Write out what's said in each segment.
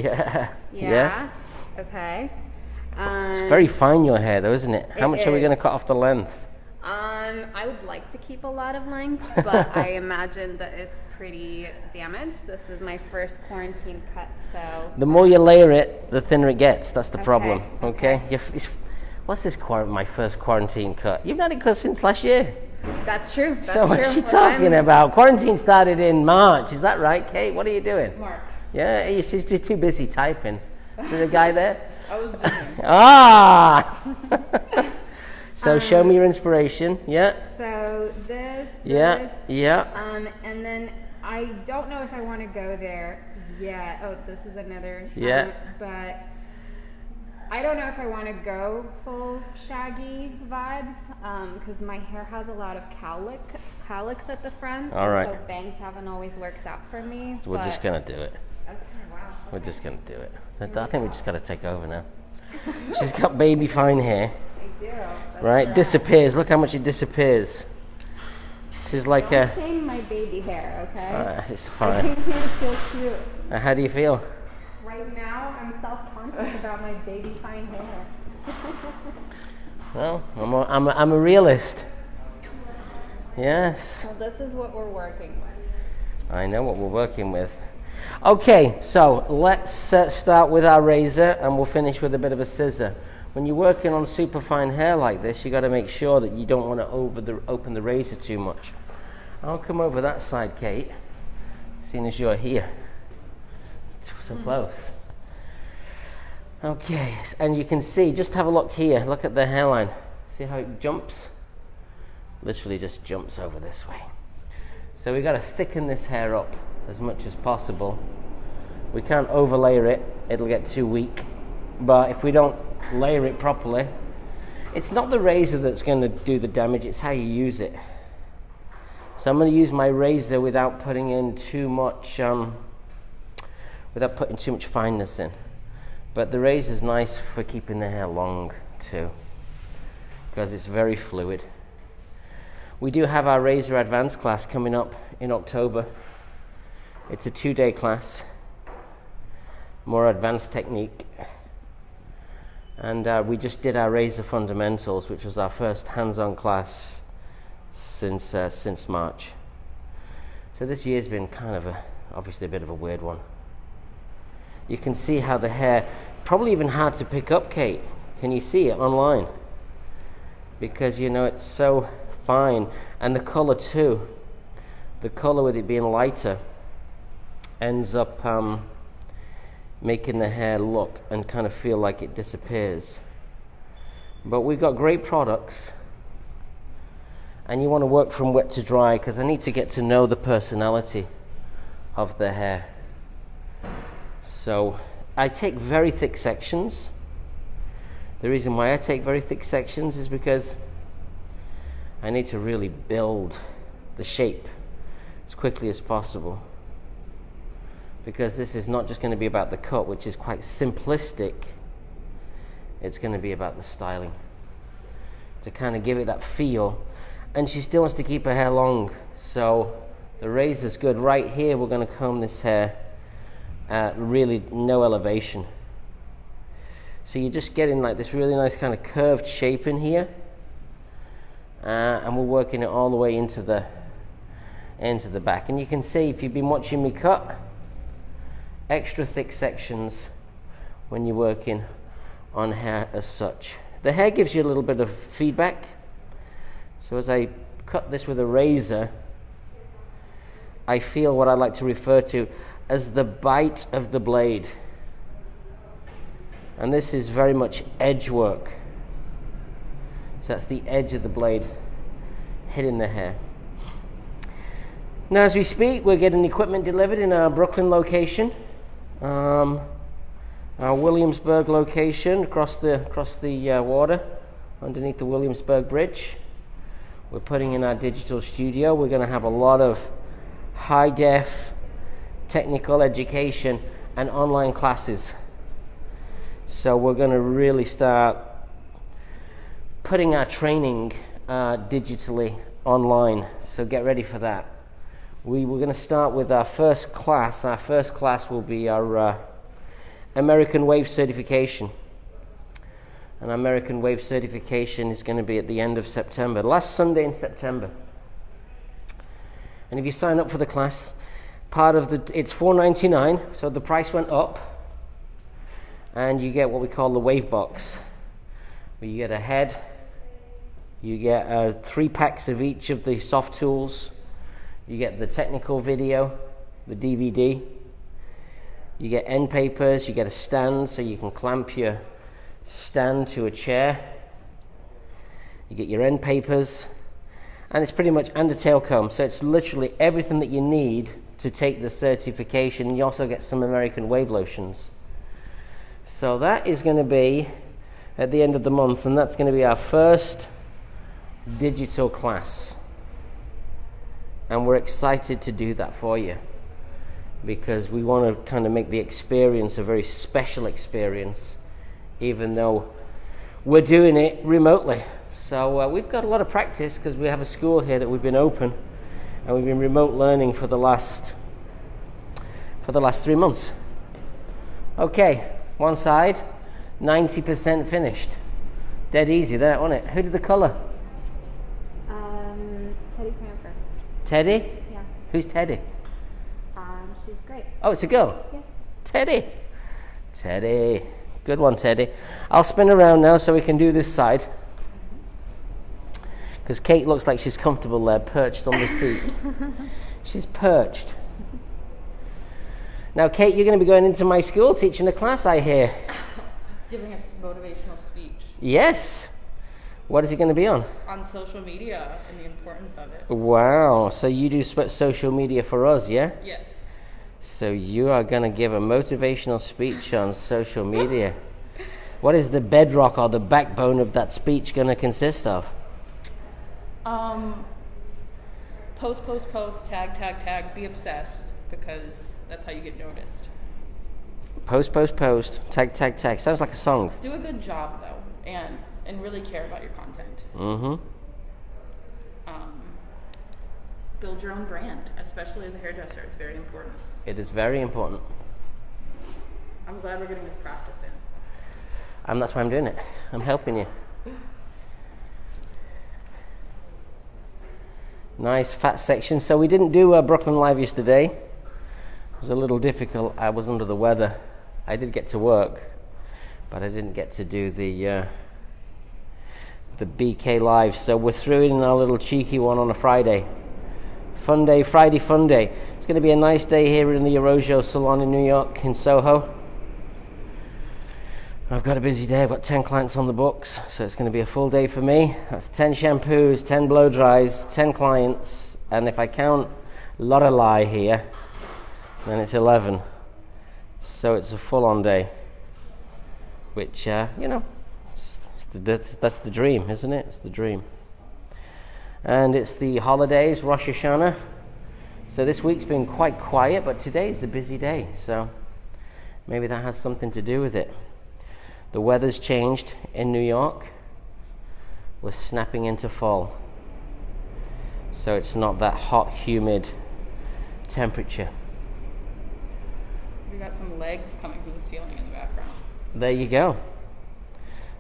Yeah. Yeah. Okay. It's very fine, your hair, though, isn't it? How much are we going to cut off the length? I would like to keep a lot of length, but I imagine that it's pretty damaged. This is my first quarantine cut, so... The more you layer it, the thinner it gets. That's the problem, okay? Okay. What's this, my first quarantine cut? You've had it cut since last year. That's true. That's So what's she true. talking about? Quarantine started in March. Is that right, Kate? What are you doing? March. Yeah, she's just too busy typing. Is there a guy there? I was zooming. Ah! So show me your inspiration. Yeah. So this, Yeah. and then I don't know if I want to go there yet. Oh, this is another. Yeah. But I don't know if I want to go full shaggy vibes, because my hair has a lot of cowlicks at the front. All right. So bangs haven't always worked out for me. We're just gonna do it. Okay, wow. We're just gonna do it. I think we just gotta take over now. She's got baby fine hair. I do. That's Right, disappears. Look how much it disappears. This is like Don't shame my baby hair, okay? it's I fine. think it feels cute. How do you feel? Right now, I'm self-conscious about my baby fine hair. Well, I'm a realist. Yes, So this is what we're working with. I know what we're working with. Okay, so let's start with our razor and we'll finish with a bit of a scissor. When you're working on super fine hair like this, you got to make sure that you don't want to open the razor too much. I'll come over that side, Kate, seeing as you're here. So close. Okay, and you can see, just have a look here, look at the hairline. See how it jumps? Literally just jumps over this way. So we've got to thicken this hair up as much as possible. We can't overlayer it, it'll get too weak. But if we don't layer it properly, it's not the razor that's going to do the damage, it's how you use it. So I'm going to use my razor without putting in too much, without putting too much fineness in. But the razor is nice for keeping the hair long too, because it's very fluid. We do have our razor advanced class coming up in October. It's a 2-day class, more advanced technique. And we just did our razor fundamentals, which was our first hands-on class since March. So this year's been kind of obviously a bit of a weird one. You can see how the hair, probably even hard to pick up, Kate. Can you see it online? Because it's so fine, and the color too. The color with it being lighter ends up making the hair look and kind of feel like it disappears. But we've got great products, and you want to work from wet to dry, because I need to get to know the personality of the hair. So I take very thick sections. The reason why I take very thick sections is because I need to really build the shape as quickly as possible, because this is not just going to be about the cut, which is quite simplistic. It's going to be about the styling, to kind of give it that feel. And she still wants to keep her hair long, so the razor's good. Right here we're going to comb this hair at really no elevation, so you're just getting like this really nice kind of curved shape in here, and we're working it all the way into the back. And you can see, if you've been watching me cut, extra thick sections when you're working on hair as such. The hair gives you a little bit of feedback, so as I cut this with a razor, I feel what I like to refer to as the bite of the blade. And this is very much edge work. So that's the edge of the blade hitting the hair. Now as we speak, we're getting equipment delivered in our Brooklyn location, our Williamsburg location across the water underneath the Williamsburg Bridge. We're putting in our digital studio. We're going to have a lot of high-def technical education and online classes. So we're going to really start putting our training digitally online. So get ready for that. We're going to start with our first class. Our first class will be our American Wave certification. An American Wave certification is going to be at the end of September, last Sunday in September. And if you sign up for the class, it's $4.99, so the price went up, and you get what we call the Wave Box, where you get a head, you get 3 packs of each of the soft tools, you get the technical video, the DVD, you get end papers, you get a stand so you can clamp your stand to a chair, you get your end papers, and it's pretty much, and a tail comb, so it's literally everything that you need to take the certification. You also get some American Wave lotions. So that is going to be at the end of the month, and that's going to be our first digital class. And we're excited to do that for you, because we want to kind of make the experience a very special experience, even though we're doing it remotely. So we've got a lot of practice, because we have a school here that we've been open, and we've been remote learning for the last 3 months. Okay, one side, 90% finished. Dead easy there, wasn't it? Who did the colour? Teddy Cranfer. Teddy? Yeah. Who's Teddy? She's great. Oh, it's a girl? Yeah. Teddy. Good one, Teddy. I'll spin around now so we can do this side, because Kate looks like she's comfortable there, perched on the seat. She's perched. Now, Kate, you're going to be going into my school teaching a class, I hear. Giving a motivational speech. Yes. What is it going to be on? On social media and the importance of it. Wow. So you do social media for us, yeah? Yes. So you are going to give a motivational speech on social media. What is the bedrock or the backbone of that speech going to consist of? Post, tag, be obsessed, because that's how you get noticed. Post, tag. Sounds like a song. Do a good job, though, and really care about your content. Mm-hmm. Build your own brand, especially as a hairdresser. It's very important. It is very important. I'm glad we're getting this practice in. And that's why I'm doing it. I'm helping you. Nice fat section. So we didn't do Brooklyn Live yesterday. It was a little difficult. I was under the weather. I did get to work, but I didn't get to do the BK Live. So we're throwing in our little cheeky one on a Friday. Fun day, Friday fun day. It's going to be a nice day here in the Orojo Salon in New York, in Soho. I've got a busy day. I've got 10 clients on the books, so it's going to be a full day for me. That's 10 shampoos, 10 blow dries, 10 clients, and if I count Lorelei here, then it's 11. So it's a full-on day, which, that's the dream, isn't it? It's the dream. And it's the holidays, Rosh Hashanah. So this week's been quite quiet, but today's a busy day, so maybe that has something to do with it. The weather's changed in New York. We're snapping into fall. So it's not that hot, humid temperature. We got some legs coming from the ceiling in the background. There you go.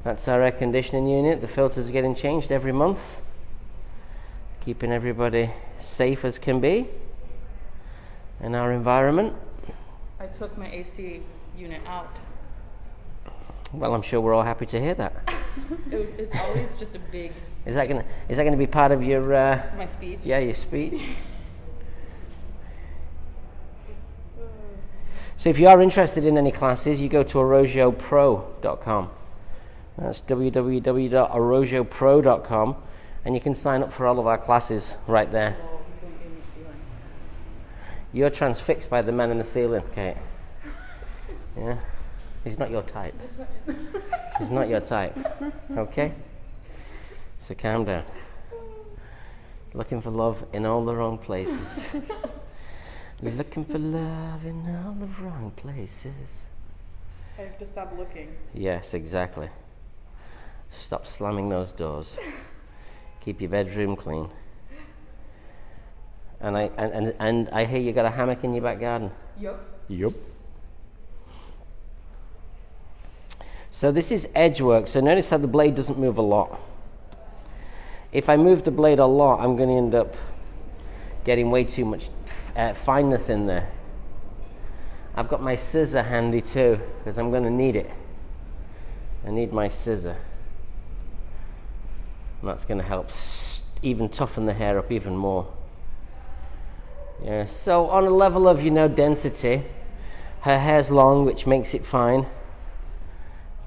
That's our air conditioning unit. The filters are getting changed every month, keeping everybody safe as can be in our environment. I took my AC unit out. Well, I'm sure we're all happy to hear that. It's always just a big... Is that gonna be part of your... my speech? Yeah, your speech. So if you are interested in any classes, you go to orojopro.com. That's www.orojopro.com, and you can sign up for all of our classes right there. Oh, he's going to be in the ceiling. You're transfixed by the man in the ceiling, Kate. Yeah? He's not your type. He's not your type. Okay? So calm down. Looking for love in all the wrong places. You're looking for love in all the wrong places. I have to stop looking. Yes, exactly. Stop slamming those doors. Keep your bedroom clean. And I hear you got a hammock in your back garden. Yup. Yup. So this is edge work, so notice how the blade doesn't move a lot. If I move the blade a lot, I'm going to end up getting way too much fineness in there. I've got my scissor handy too, because I'm going to need it. I need my scissor. And that's going to help even toughen the hair up even more. Yeah, so on a level of, density, her hair's long, which makes it fine.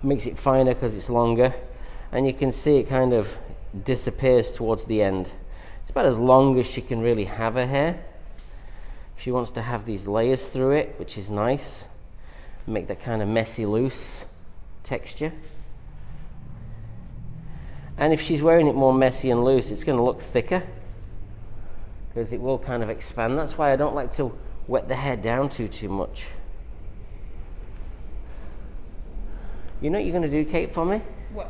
Makes it finer because it's longer. And you can see it kind of disappears towards the end. It's about as long as she can really have her hair. She wants to have these layers through it, which is nice. Make that kind of messy, loose texture. And if she's wearing it more messy and loose, it's going to look thicker, because it will kind of expand. That's why I don't like to wet the hair down too much. You know what you're going to do, Kate, for me? What?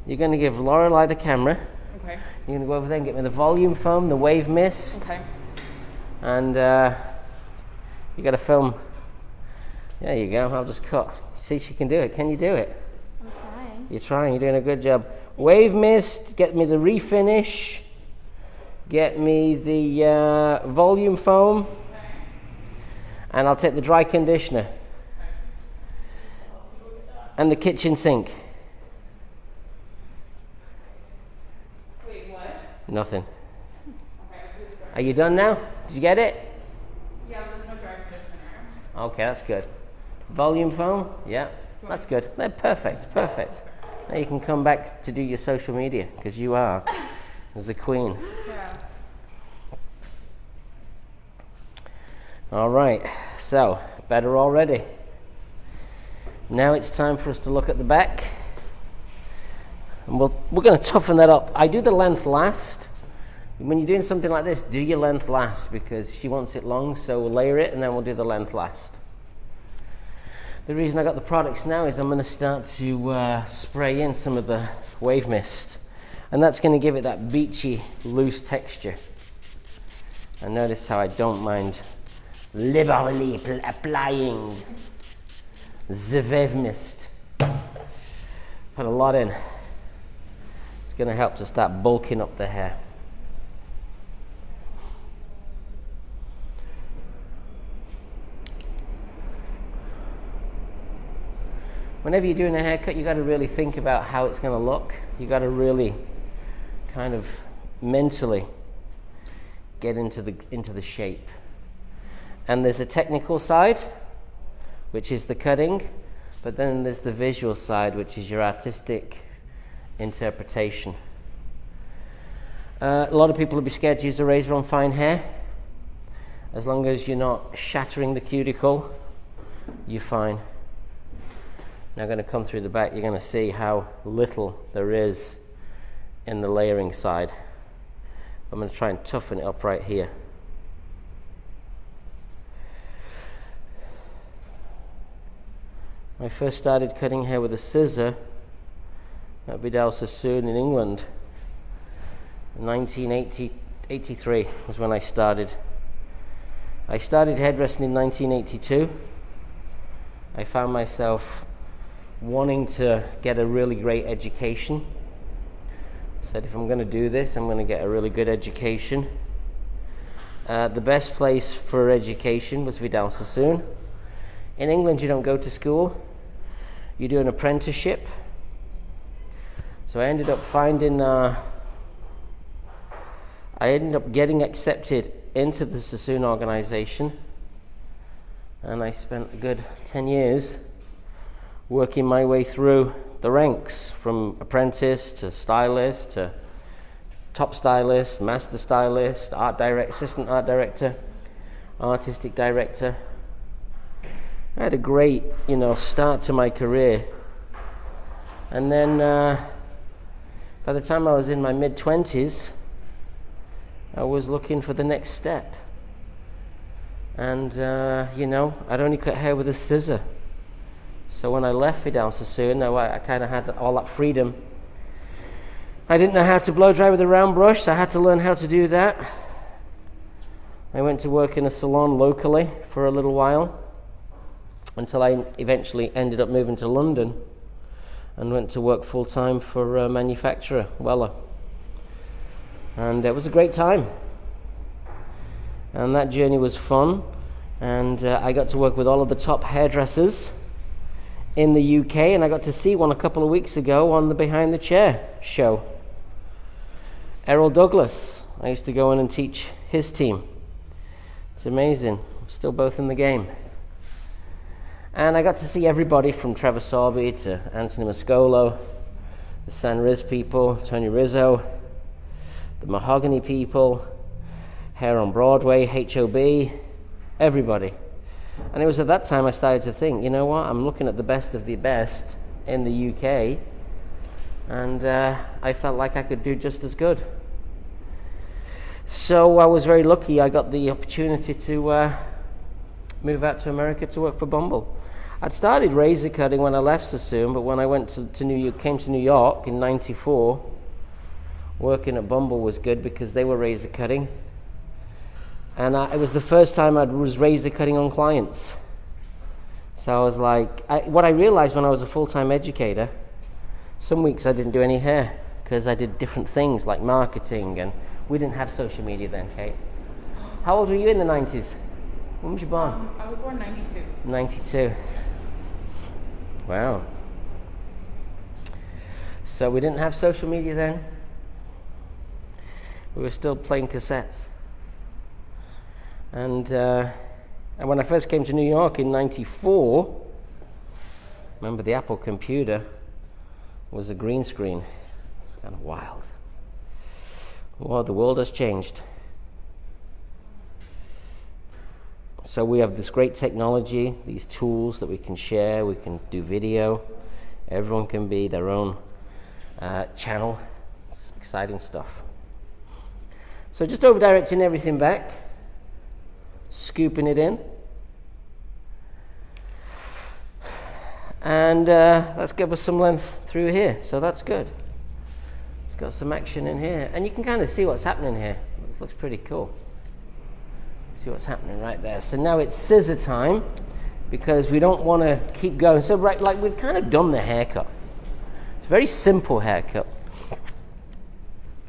You're going to give Lorelei the camera. Okay. You're going to go over there and get me the volume foam, the wave mist. Okay. And you got to film. There you go. I'll just cut. See, she can do it. Can you do it? I'm trying. You're trying. You're doing a good job. Wave mist. Get me the refinish. Get me the volume foam. And I'll take the dry conditioner. And the kitchen sink. Wait, what? Nothing. Okay, Are you done now? Did you get it? yeah, there's no dry conditioner. Okay, that's good. Volume foam? Yeah, that's good. They're perfect. Now you can come back to do your social media, because you are as the queen. Yeah. All right, so better already. Now it's time for us to look at the back. And we're going to toughen that up. I do the length last. When you're doing something like this, do your length last, because she wants it long, so we'll layer it and then we'll do the length last. The reason I got the products now is I'm going to start to spray in some of the wave mist, and that's going to give it that beachy, loose texture. And notice how I don't mind liberally applying the wave mist. Put a lot in. It's going to help to start bulking up the hair. Whenever you're doing a haircut, you got to really think about how it's going to look. You got to really kind of mentally get into the shape. And there's a technical side, which is the cutting, but then there's the visual side, which is your artistic interpretation. A lot of people will be scared to use a razor on fine hair. As long as you're not shattering the cuticle, you're fine. Now I'm going to come through the back. You're going to see how little there is in the layering side. I'm going to try and toughen it up right here. I first started cutting hair with a scissor at Vidal Sassoon in England. 1983 was when I started. I started hairdressing in 1982. I found myself wanting to get a really great education. I said, if I'm going to do this, I'm going to get a really good education. The best place for education was Vidal Sassoon. In England, you don't go to school. You do an apprenticeship. So I ended up getting accepted into the Sassoon organization. And I spent a good 10 years working my way through the ranks, from apprentice to stylist to top stylist, master stylist, assistant art director, artistic director. I had a great, start to my career. And then by the time I was in my mid-20s, I was looking for the next step. And, I'd only cut hair with a scissor. So when I left Vidal Sassoon, I kind of had all that freedom. I didn't know how to blow dry with a round brush, so I had to learn how to do that. I went to work in a salon locally for a little while, until I eventually ended up moving to London. and went to work full-time for a manufacturer, Weller. And it was a great time. And that journey was fun. And I got to work with all of the top hairdressers in the UK, and I got to see one a couple of weeks ago on the Behind the Chair show. Errol Douglas, I used to go in and teach his team. It's amazing. We're still both in the game. And I got to see everybody from Trevor Sorby to Anthony Mascolo, the San Riz people, Tony Rizzo, the Mahogany people, Hair on Broadway, HOB, everybody. And it was at that time I started to think, you know what, I'm looking at the best of the best in the UK, and I felt like I could do just as good. So I was very lucky. I got the opportunity to move out to America to work for Bumble. I'd started razor cutting when I left Sassoon, but when I went to New York, came to New York in '94, working at Bumble was good because they were razor cutting. And it was the first time I was razor cutting on clients. So I was like, what I realized when I was a full-time educator, some weeks I didn't do any hair because I did different things like marketing, and we didn't have social media then, Kate. How old were you in the 90s? When was you born? I was born 92. 92. Wow. So we didn't have social media then. We were still playing cassettes. And when I first came to New York in '94, remember the Apple computer was a green screen. Kind of wild. Well, the world has changed. So we have this great technology, these tools that we can share, we can do video, everyone can be their own channel. It's exciting stuff. So just over directing everything back, scooping it in, and let's give us some length through here, so that's good. It's got some action in here, and you can kind of see what's happening here. This looks pretty cool. See what's happening right there. So now it's scissor time, because we don't want to keep going. So right, like we've kind of done the haircut. It's a very simple haircut.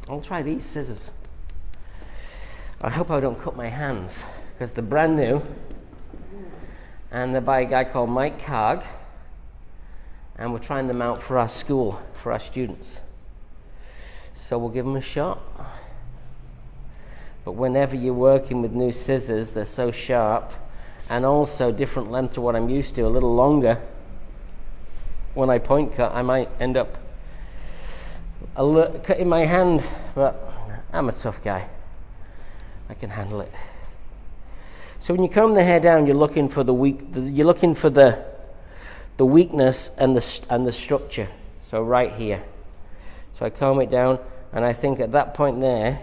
I'll try these scissors. I hope I don't cut my hands, because they're brand new, and they're by a guy called Mike Carg, and we're trying them out for our school, for our students. So we'll give them a shot. But whenever you're working with new scissors, they're so sharp, and also different length to what I'm used to, a little longer. When I point cut, I might end up cutting my hand, but I'm a tough guy. I can handle it. So when you comb the hair down, you're looking for the weakness and the structure. So right here. So I comb it down, and I think at that point there,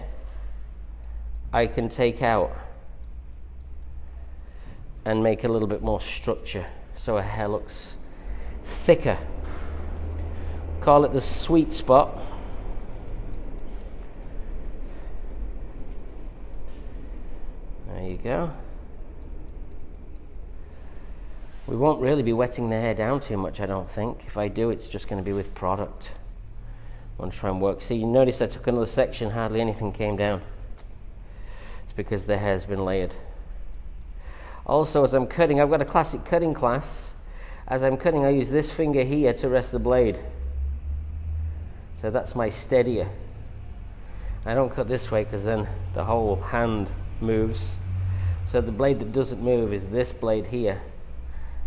I can take out and make a little bit more structure, so her hair looks thicker. Call it the sweet spot. There you go. We won't really be wetting the hair down too much, I don't think. If I do, it's just going to be with product. I want to try and work. See, you notice I took another section, hardly anything came down. It's because the hair's been layered. Also, as I'm cutting, I've got a classic cutting class. As I'm cutting, I use this finger here to rest the blade. So that's my steadier. I don't cut this way because then the whole hand moves. So the blade that doesn't move is this blade here,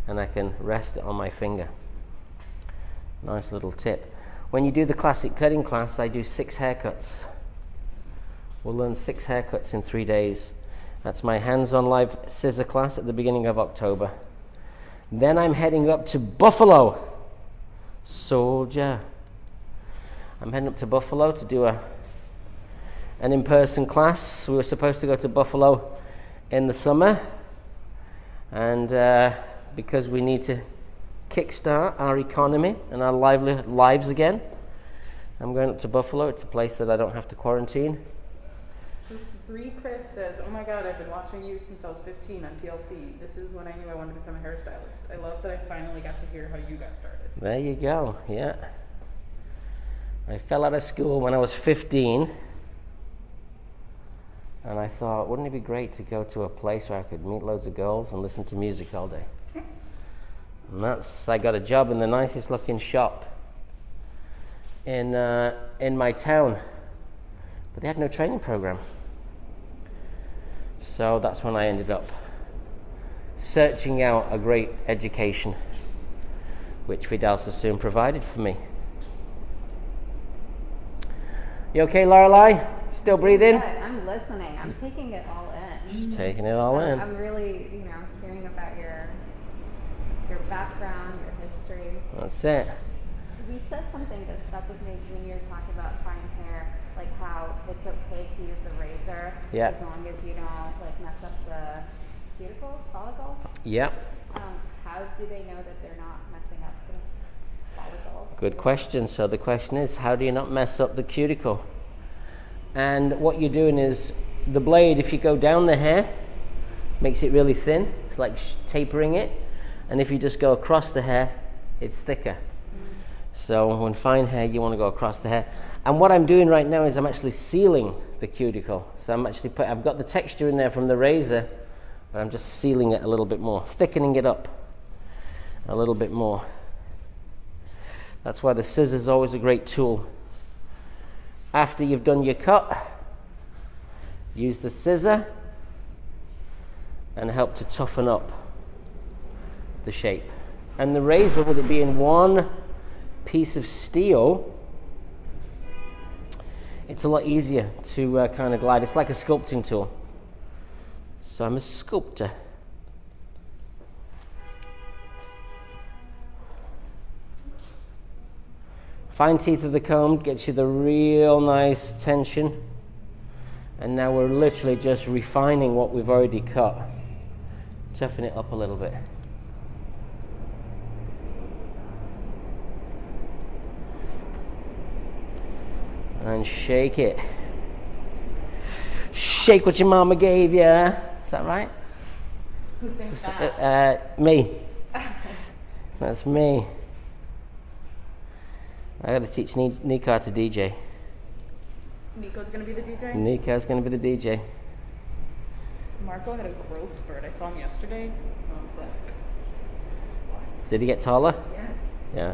and I can rest it on my finger. Nice little tip. When you do the classic cutting class, I do 6 haircuts. We'll learn 6 haircuts in 3 days. That's my hands-on live scissor class at the beginning of October. Then I'm heading up to Buffalo. Soldier. I'm heading up to Buffalo to do an in-person class. We were supposed to go to Buffalo in the summer, and because we need to kickstart our economy and our lives again, I'm going up to Buffalo. It's a place that I don't have to quarantine. Three Chris says, "Oh my God, I've been watching you since I was 15 on TLC. This is when I knew I wanted to become a hairstylist. I love that I finally got to hear how you got started." There you go. Yeah. I fell out of school when I was 15. And I thought, wouldn't it be great to go to a place where I could meet loads of girls and listen to music all day? And I got a job in the nicest looking shop in my town. But they had no training program. So that's when I ended up searching out a great education, which Vidal Sassoon provided for me. You okay, Lorelei? Still breathing? Good. I'm listening. I'm taking it all in. Just taking it all in. I'm really, hearing about your background, your history. That's it. You said something that stuck with me when you were talking about fine hair, like how it's okay to use the razor as long as you don't mess up the cuticle, follicle. Yeah. How do they know that they're not messing up the follicle? Good question. So the question is, how do you not mess up the cuticle? And what you're doing is, the blade, if you go down the hair, makes it really thin. It's like tapering it. And if you just go across the hair, it's thicker. So when fine hair, you want to go across the hair. And what I'm doing right now is I'm actually sealing the cuticle. So I've got the texture in there from the razor, but I'm just sealing it a little bit more, thickening it up a little bit more. That's why the scissors is always a great tool. After you've done your cut, use the scissor and help to toughen up the shape. And the razor, with it being one piece of steel, it's a lot easier to kind of glide. It's like a sculpting tool. So I'm a sculptor. Fine teeth of the comb gets you the real nice tension. And now we're literally just refining what we've already cut. Toughen it up a little bit. And shake it. Shake what your mama gave you. Is that right? Who sings that? Me. That's me. I got to teach Nika to DJ. Nico's gonna be the DJ? Nika's going to be the DJ. Marco had a growth spurt. I saw him yesterday. I was like, what? Did he get taller? Yes. Yeah.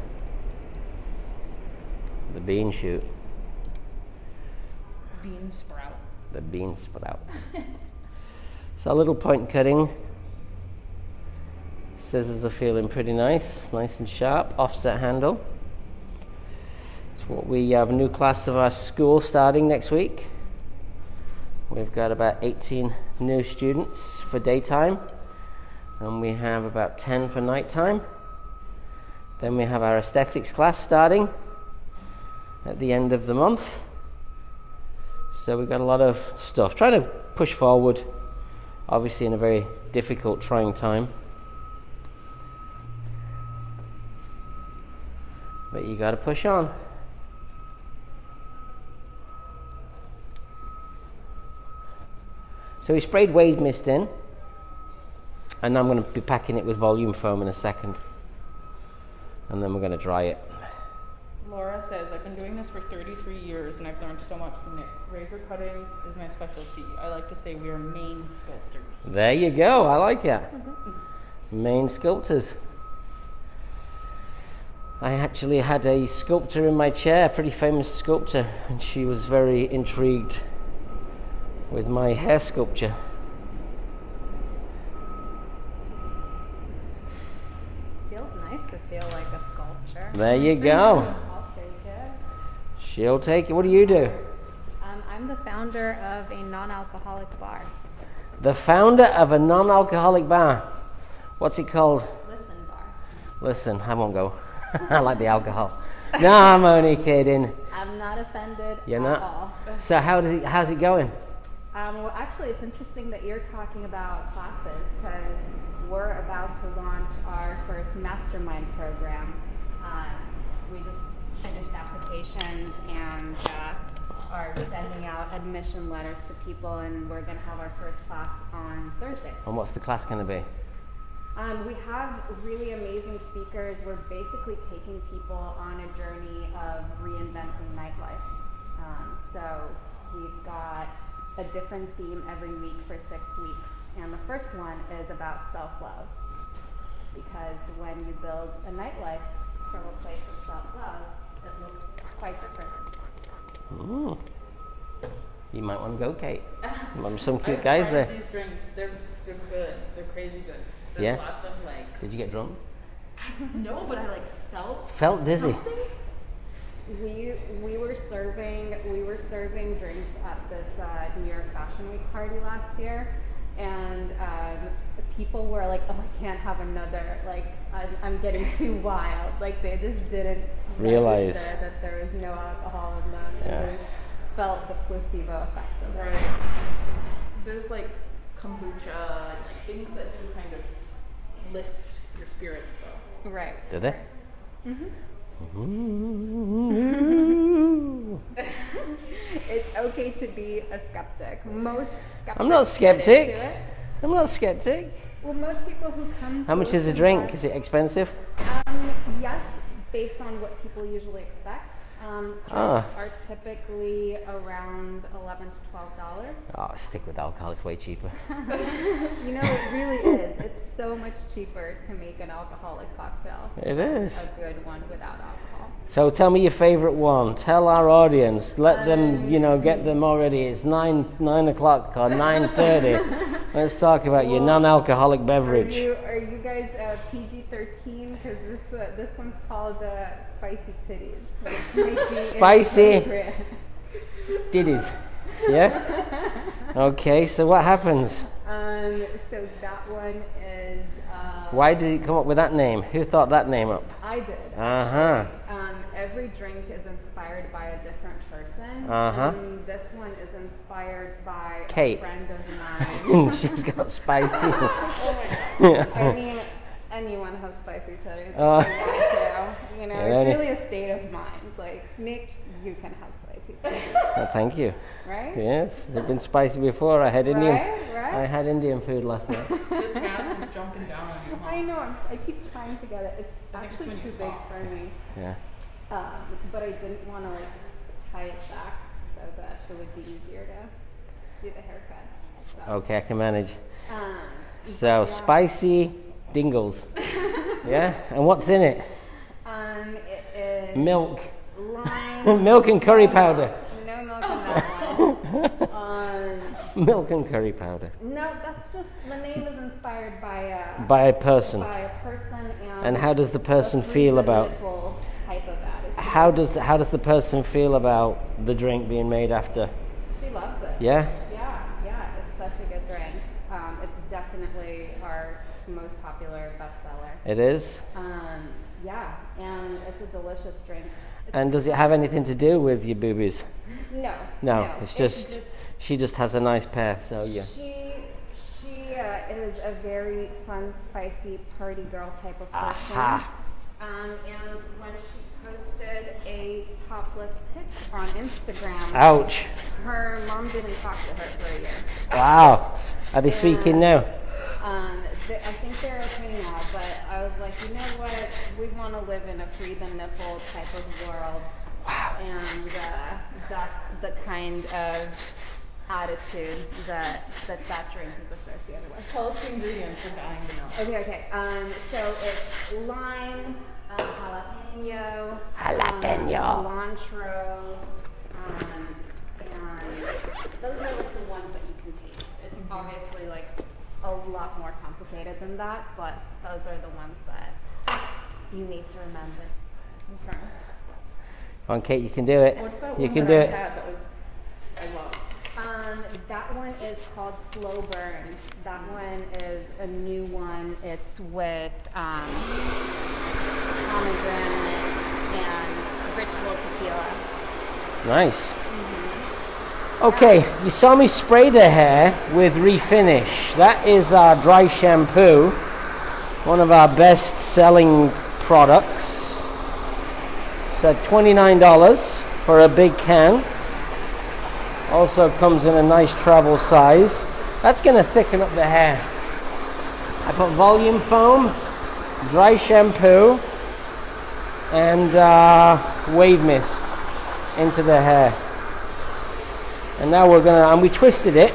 The bean shoot. Bean sprout. The bean sprout. So a little point cutting. Scissors are feeling pretty nice and sharp. Offset handle. It's what we have a new class of our school starting next week. We've got about 18 new students for daytime, and we have about 10 for nighttime. Then we have our aesthetics class starting at the end of the month. So we've got a lot of stuff. Trying to push forward, obviously in a very difficult, trying time. But you got to push on. So we sprayed wave mist in, and I'm going to be packing it with volume foam in a second. And then we're going to dry it. Laura says, "I've been doing this for 33 years and I've learned so much from it. Razor cutting is my specialty. I like to say we are main sculptors." There you go. I like that. Main sculptors. I actually had a sculptor in my chair, a pretty famous sculptor, and she was very intrigued with my hair sculpture. Feels nice to feel like a sculpture. There you go. I'll take it. She'll take it. What do you do? I'm the founder of a non-alcoholic bar. The founder of a non-alcoholic bar. What's it called? Listen bar. Listen, I won't go. I like the alcohol. No, I'm only kidding. I'm not offended You're at not? all. So how's it going? Well, actually, it's interesting that you're talking about classes because we're about to launch our first mastermind program. We just finished applications and are sending out admission letters to people, and we're going to have our first class on Thursday. And what's the class going to be? We have really amazing speakers. We're basically taking people on a journey of reinventing nightlife. So we've got a different theme every week for 6 weeks. And the first one is about self-love. Because when you build a nightlife from a place of self-love, it looks quite different. Ooh. You might want to go, Kate. Some cute I've guys tried there. these drinks. They're good. They're crazy good. There's Yeah? lots of like. Did you get drunk? No, but I like Felt dizzy. something. We were serving drinks at this New York Fashion Week party last year, and people were like, "Oh, I can't have another. Like, I'm getting too wild." Like they just didn't Realize register that there was no alcohol in them. Yeah. And they felt the placebo effect of it. Right. There's like kombucha, and, like things that do kind of lift your spirits, though. Right. Do they? It's okay to be a skeptic. Most skeptics. I'm not get skeptic. into it. I'm not skeptic. Well, most people who come. How much is a drink? Is it expensive? Yes, based on what people usually expect. Drinks are typically around $11 to $12. Oh, stick with alcohol. It's way cheaper. You know, it really is. It's so much cheaper to make an alcoholic cocktail. It is. A good one without alcohol. So tell me your favorite one. Tell our audience. Let them, get them already. It's 9 o'clock or 9:30. Let's talk about your non-alcoholic beverage. Are you guys PG-13? Because this one's called Spicy Titties. Spicy Ditties. Yeah? Okay, so what happens? So that one is... Why did it come up with that name? Who thought that name up? I did. Uh-huh. Every drink is inspired by a different person. Uh-huh. And this one is inspired by Kate. a friend of mine. She's got spicy. I mean, anyone has spicy titties. You know, Yeah, it's really a state of mind. Like, Nick, you can have spicy titties. Well, thank you. Right? Yes, they've been spicy before. I had Indian. Right? I had Indian food last night. This mask is jumping down on you, huh? I know. I keep trying to get it. It's actually too big for me. Yeah. But I didn't want to tie it back so that it would be easier to do the haircut. So, Okay, I can manage. So yeah. spicy dingles. Yeah, and what's in it? It is Milk. lime. Milk and curry powder. No milk in that one. Milk and curry powder. No, that's just the name is inspired by By a person. By a person And how does the person a feel about? nipple type of attitude. How does the person feel about the drink being made after? She loves it. Yeah. Yeah. It's such a good drink. It's definitely our most popular bestseller. It is. Yeah, and it's a delicious drink. And does it have anything to do with your boobies? No. No, it's just she just has a nice pair. So yeah. She is a very fun, spicy party girl type of person. Aha. And when she posted a topless pic on Instagram, Ouch. her mom didn't talk to her for a year. Wow. Are they speaking now? I think they're okay now, but I was like, you know what? We want to live in a free the nipple type of world. Wow. And that's the kind of attitude that drink is associated with. Tell us the ingredients. We're dying to know. Okay. So it's lime, jalapeno, cilantro, and those are like the ones that you can taste. It's obviously like a lot more complicated than that, but those are the ones that you need to remember. Okay. Come on, Kate, you can do it. What's that You one can that do I it. had that was I love? That one is called Slow Burn. That one is a new one. It's with pomegranate and ritual tequila. Nice. Okay, you saw me spray the hair with Refinish. That is our dry shampoo, one of our best selling products. It's $29 for a big can. Also comes in a nice travel size. That's going to thicken up the hair. I put volume foam, dry shampoo, and wave mist into the hair. And now we twisted it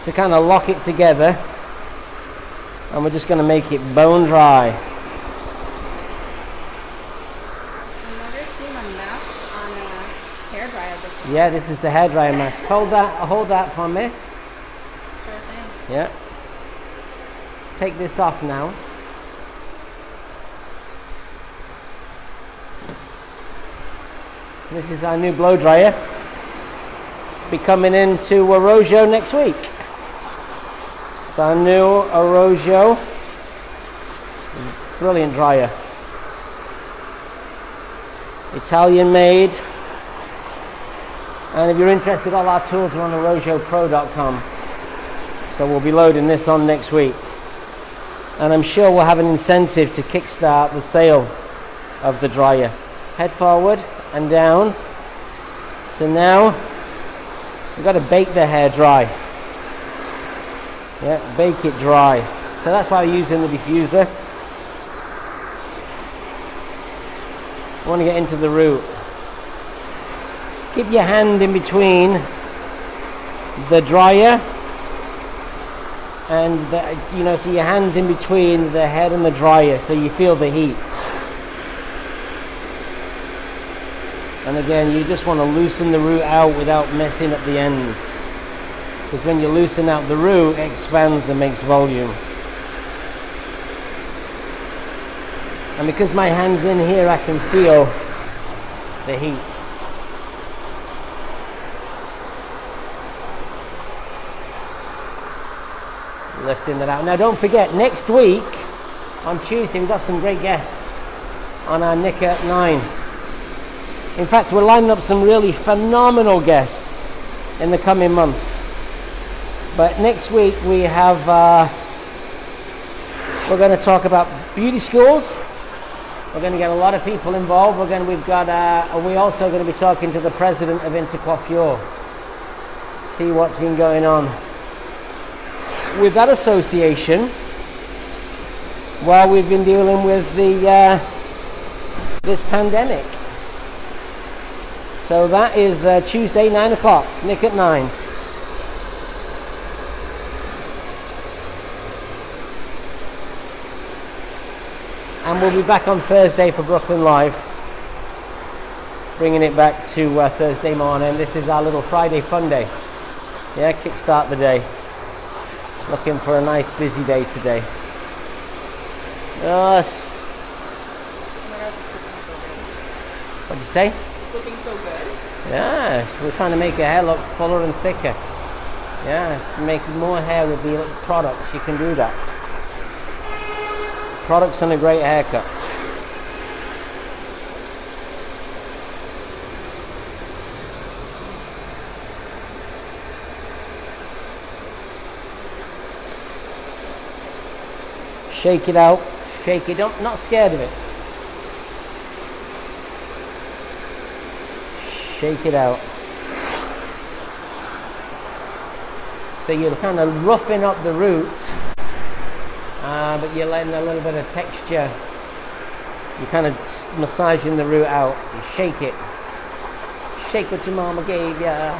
to kind of lock it together. And we're just going to make it bone dry. I've never seen a mask on a hairdryer before. Yeah, this is the hairdryer mask. Hold that for me. Sure thing. Yeah. Let's take this off now. This is our new blow dryer. Be coming into Arrojo next week. It's our new Arrojo. Brilliant dryer. Italian made. And if you're interested, all our tools are on arrojopro.com. So we'll be loading this on next week. And I'm sure we'll have an incentive to kickstart the sale of the dryer. Head forward and down. So now we've got to bake the hair dry. Yeah, bake it dry. So that's why I'm using the diffuser. I want to get into the root. Keep your hand in between the dryer and so your hand's in between the head and the dryer so you feel the heat. And again, you just want to loosen the root out without messing up the ends. Because when you loosen out the root, it expands and makes volume. And because my hand's in here, I can feel the heat. Lifting that out. Now don't forget, next week, on Tuesday, we've got some great guests on our Nick at 9. In fact, we're lining up some really phenomenal guests in the coming months. But next week we have, we're going to talk about beauty schools. We're going to get a lot of people involved. We're also going to be talking to the president of Intercoiffure. See what's been going on with that association while we've been dealing with this pandemic. So that is Tuesday, 9 o'clock, Nick at 9. And we'll be back on Thursday for Brooklyn Live, bringing it back to Thursday morning. This is our little Friday fun day. Yeah, kickstart the day. Looking for a nice busy day today. Just... What'd you say? It's looking so good. Yeah, so we're trying to make your hair look fuller and thicker. Yeah, make more hair with the products. You can do that. Products and a great haircut. Shake it out. Shake it up. Not scared of it. Shake it out. So you're kind of roughing up the roots, but you're letting a little bit of texture. You're kind of massaging the root out. You shake it. Shake what your mama gave ya.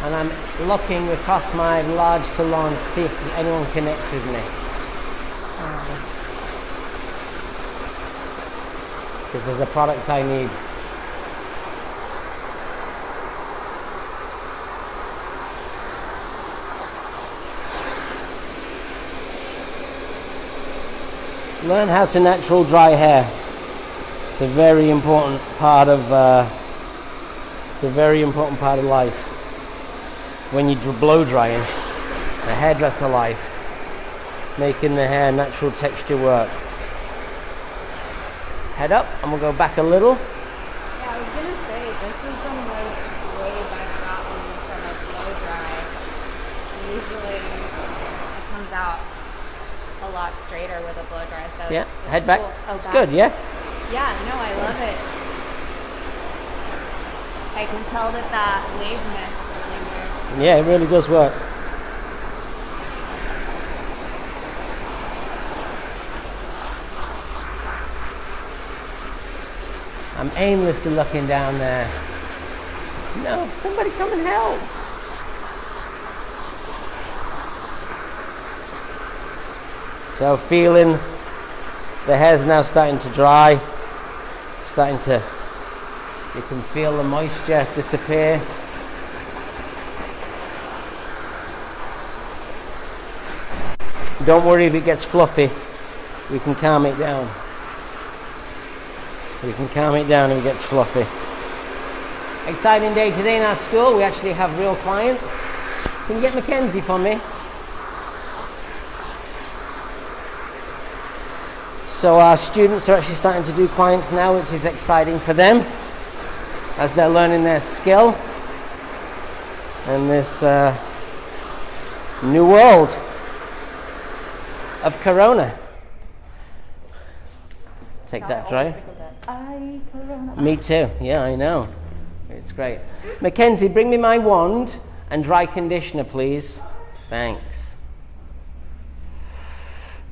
And I'm looking across my large salon to see if anyone connects with me. Because there's a product I need. Learn how to natural dry hair. It's a very important part of life. When you blow drying, the hairdresser life, making the hair natural texture work. Head up, and we'll go back a little. Yeah, I was gonna say, this is the most wave I've gotten from a blow dry. Usually it comes out a lot straighter with a blow dry. So Yeah, it's head back. cool. Oh, It's back. good, yeah? Yeah, no, I love it. I can tell that wave mist really works. Yeah, it really does work. I'm aimlessly looking down there. No, somebody come and help. So feeling the hair's now starting to dry, you can feel the moisture disappear. Don't worry if it gets fluffy, we can calm it down. We can calm it down if it gets fluffy. Exciting day today in our school, we actually have real clients. Can you get Mackenzie for me? So our students are actually starting to do clients now, which is exciting for them as they're learning their skill in this new world of Corona. Take that, dry. Me too. Yeah, I know. It's great. Mackenzie, bring me my wand and dry conditioner, please. Thanks.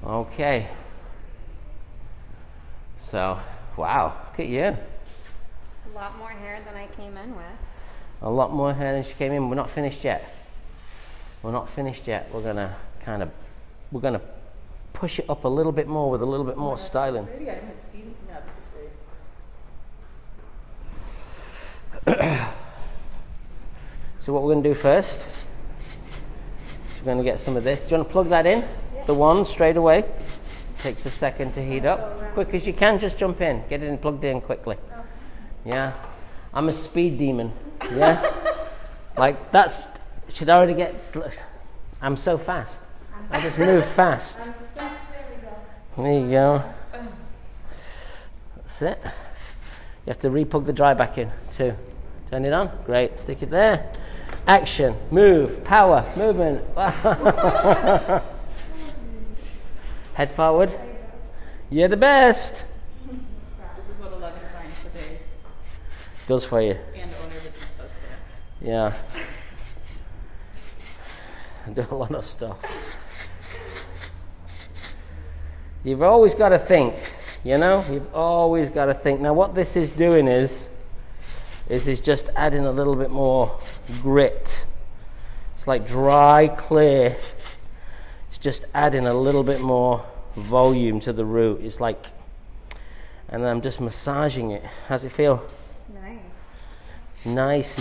Okay. So, wow, look at you. A lot more hair than I came in with. A lot more hair than she came in. We're not finished yet. We're gonna push it up a little bit more with a little bit more styling. Maybe I haven't seen. Yeah, this is great. So what we're going to do first is we're going to get some of this. Do you want to plug that in? Yeah. The wand straight away. Takes a second to heat up. Quick as you can, just jump in. Get it in, plugged in quickly. Yeah. I'm a speed demon. Yeah. Like that's should already get. I'm so fast. I just move fast. There you go. That's it. You have to re-plug the dry back in too. Turn it on. Great. Stick it there. Action. Move. Power. Movement. Head forward. You're the best. This is what 11 times a day does for you. and owner business does for you. Yeah. I do a lot of stuff. You've always got to think, you know? You've always got to think. Now what this is doing is just adding a little bit more grit. It's like dry, clear. It's just adding a little bit more volume to the root. It's like, and I'm just massaging it. How's it feel? Nice,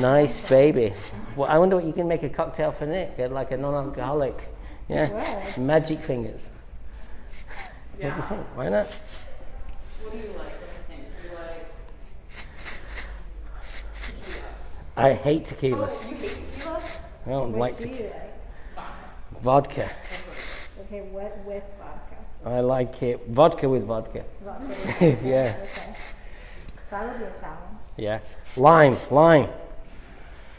baby. Well, I wonder what you can make a cocktail for Nick. Get like a non-alcoholic. Yeah. What? Magic fingers. Yeah. What do you think? Why not? What do you like? What do you think? Do you like tequila? I hate tequila. Oh, you hate tequila? I don't like What do tequila. you like? Vodka. Okay, what with vodka? I like it. Vodka with vodka. Vodka with vodka. Yeah. Okay. That would be a challenge. Yeah. Lime.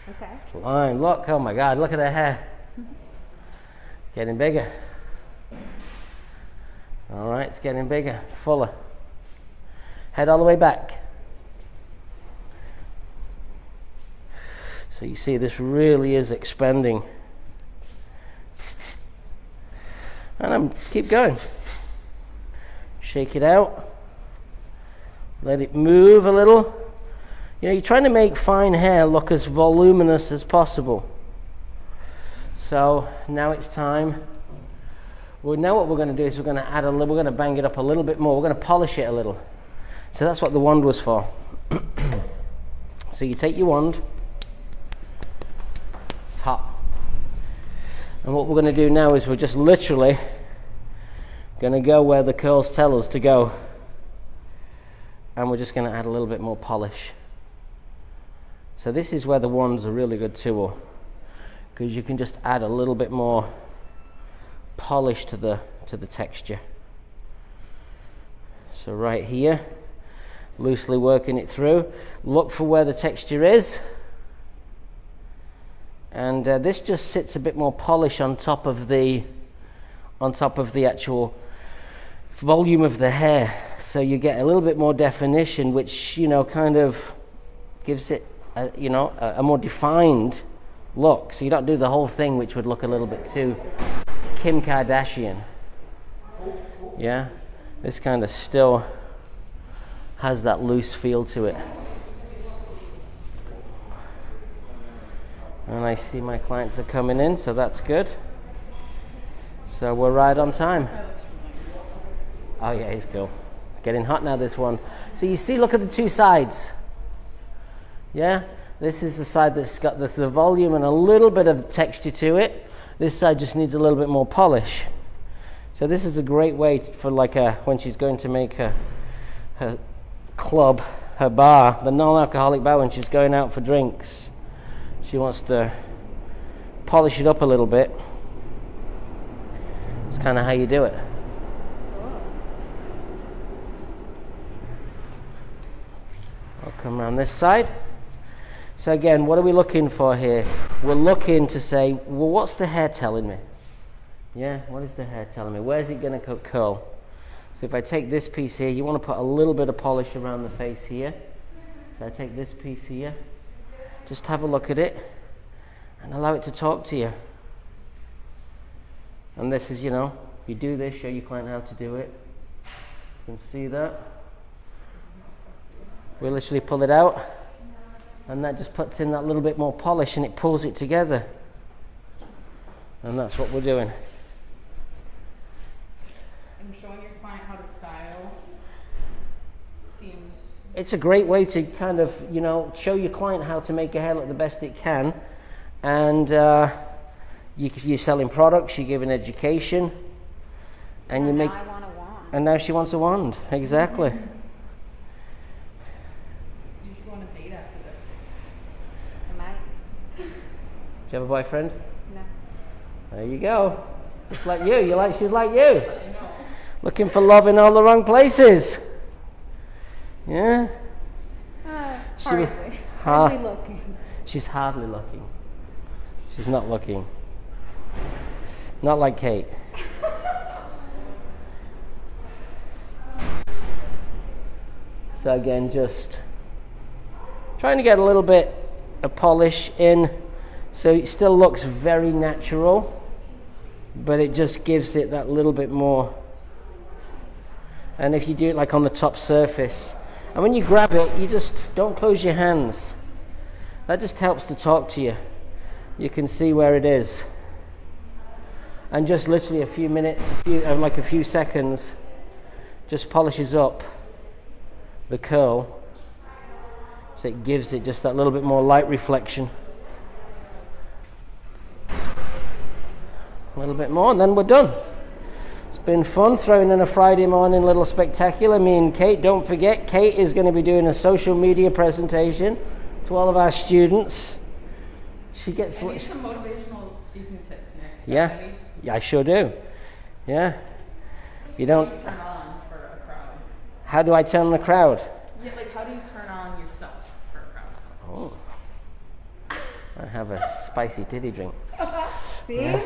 Okay. Lime. Look. Oh my God. Look at her hair. It's getting bigger. All right. It's getting bigger. Fuller. Head all the way back. So you see this really is expanding. And keep going. Shake it out. Let it move a little. You know, you're trying to make fine hair look as voluminous as possible. So now it's time. Well, now what we're going to do is we're going to add we're going to bang it up a little bit more. We're going to polish it a little. So that's what the wand was for. So you take your wand. It's hot. And what we're going to do now is we're just literally going to go where the curls tell us to go. And we're just going to add a little bit more polish. So this is where the wand's a really good tool, because you can just add a little bit more polish to the texture. So right here, loosely working it through. Look for where the texture is. And this just sits a bit more polish on top of the actual volume of the hair. So you get a little bit more definition, which, you know, kind of gives it a more defined look. So you don't do the whole thing, which would look a little bit too Kim Kardashian. Yeah, this kind of still has that loose feel to it. And I see my clients are coming in, so that's good. So we're right on time. Oh yeah, he's cool. It's getting hot now, this one. So you see, look at the two sides. Yeah, this is the side that's got the volume and a little bit of texture to it. This side just needs a little bit more polish. So this is a great way for when she's going to make her club, her bar, the non-alcoholic bar, when she's going out for drinks. She wants to polish it up a little bit. It's kind of how you do it. I'll come around this side. So again, what are we looking for here? We're looking to say, well, what's the hair telling me? Yeah, what is the hair telling me? Where's it going to curl? So if I take this piece here, you want to put a little bit of polish around the face here. So I take this piece here. Just have a look at it and allow it to talk to you. And this is, you do this, show your client how to do it. You can see that. We literally pull it out, and that just puts in that little bit more polish and it pulls it together. And that's what we're doing. And showing your client how to style seems... It's a great way to kind of, show your client how to make your hair look the best it can. And you're selling products, you're giving education. And you make... Now I want a wand. And now she wants a wand, exactly. You should go on a date after this. I might. Do you have a boyfriend? No. There you go. Just like you. She's like you. Looking for love in all the wrong places. Yeah. Hardly looking. She's hardly looking. She's not looking. Not like Kate. So again, just trying to get a little bit of polish in, so it still looks very natural, but it just gives it that little bit more. And if you do it like on the top surface, and when you grab it, you just don't close your hands. That just helps to talk to you. You can see where it is. And just literally a few minutes, a few seconds, just polishes up the curl, so it gives it just that little bit more light reflection. A little bit more, and then we're done. It's been fun throwing in a Friday morning little spectacular. Me and Kate, don't forget, Kate is going to be doing a social media presentation to all of our students. She gets... I need some motivational speaking tips, Nick. Yeah, I sure do. Yeah. You don't... How do you turn on for a crowd? How do I turn on the crowd? Yeah, how do you turn on yourself for a crowd? Oh. I have a spicy titty drink. See? Yeah.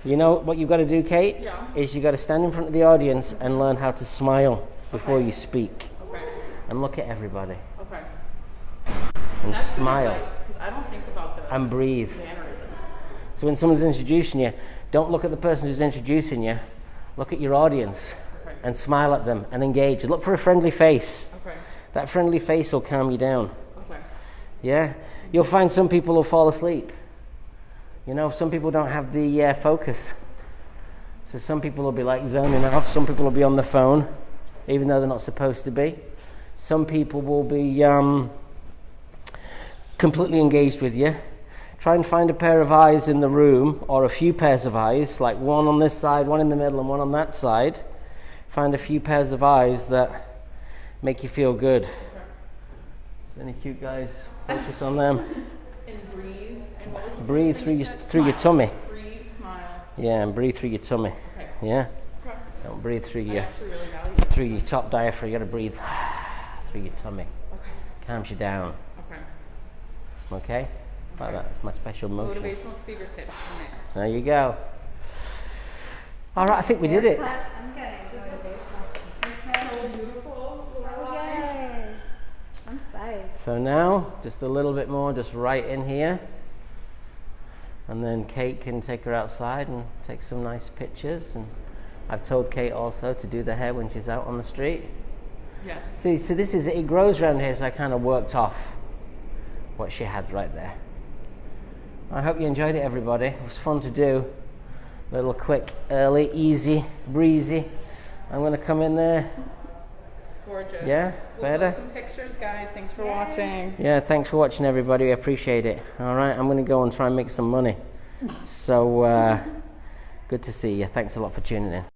You know what you've got to do, Kate? Yeah. Is you've got to stand in front of the audience and learn how to smile before you speak. Okay. And look at everybody. Okay. And That's smile. Because I don't think about the And breathe. mannerisms. So when someone's introducing you, don't look at the person who's introducing you. Look at your audience. Okay. And smile at them and engage. Look for a friendly face. Okay. That friendly face will calm you down. Okay. Yeah? You'll find some people will fall asleep. Some people don't have the focus. So some people will be zoning off. Some people will be on the phone, even though they're not supposed to be. Some people will be completely engaged with you. Try and find a pair of eyes in the room, or a few pairs of eyes, like one on this side, one in the middle, and one on that side. Find a few pairs of eyes that make you feel good. Is any cute guys? Focus on them. And breathe. And what was the Breathe first through thing your you said? through your Smile. tummy. Breathe, smile. Yeah, and breathe through your tummy. Okay. Yeah. Okay. Don't breathe through I your actually really value that. through your top diaphragm. You got to breathe through your tummy. Okay. Calms you down. Okay. Okay. Like that. It's my special motion. Motivational speaker tips from Nick. There you go. All right, I think we did it. I'm getting So beautiful. Oh, yay. I'm psyched. So now, just a little bit more, just right in here. And then Kate can take her outside and take some nice pictures. And I've told Kate also to do the hair when she's out on the street. Yes. See, so this is, it grows around here, so I kind of worked off what she had right there. I hope you enjoyed it, everybody. It was fun to do. A little quick, early, easy, breezy. I'm going to come in there. Gorgeous. Yeah, we'll better. post some pictures, guys. Thanks for watching. Yeah, thanks for watching, everybody. We appreciate it. All right, I'm going to go and try and make some money. So, good to see you. Thanks a lot for tuning in.